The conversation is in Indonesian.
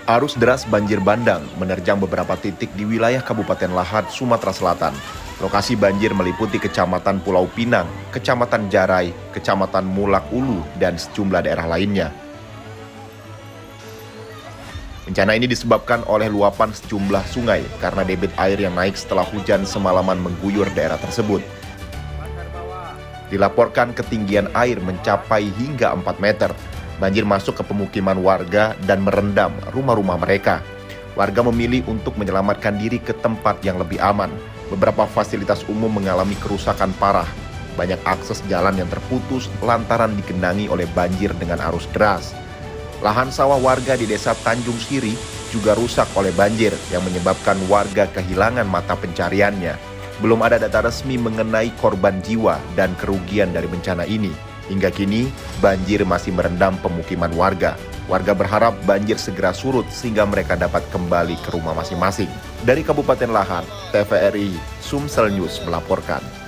Arus deras banjir bandang menerjang beberapa titik di wilayah Kabupaten Lahad, Sumatera Selatan. Lokasi banjir meliputi Kecamatan Pulau Pinang, Kecamatan Jarai, Kecamatan Mulak Ulu, dan sejumlah daerah lainnya. Bencana ini disebabkan oleh luapan sejumlah sungai karena debit air yang naik setelah hujan semalaman mengguyur daerah tersebut. Dilaporkan ketinggian air mencapai hingga 4 meter. Banjir masuk ke pemukiman warga dan merendam rumah-rumah mereka. Warga memilih untuk menyelamatkan diri ke tempat yang lebih aman. Beberapa fasilitas umum mengalami kerusakan parah. Banyak akses jalan yang terputus lantaran digenangi oleh banjir dengan arus deras. Lahan sawah warga di desa Tanjung Siri juga rusak oleh banjir yang menyebabkan warga kehilangan mata pencariannya. Belum ada data resmi mengenai korban jiwa dan kerugian dari bencana ini. Hingga kini, banjir masih merendam pemukiman warga. Warga berharap banjir segera surut sehingga mereka dapat kembali ke rumah masing-masing. Dari Kabupaten Lahad, TVRI Sumsel News melaporkan.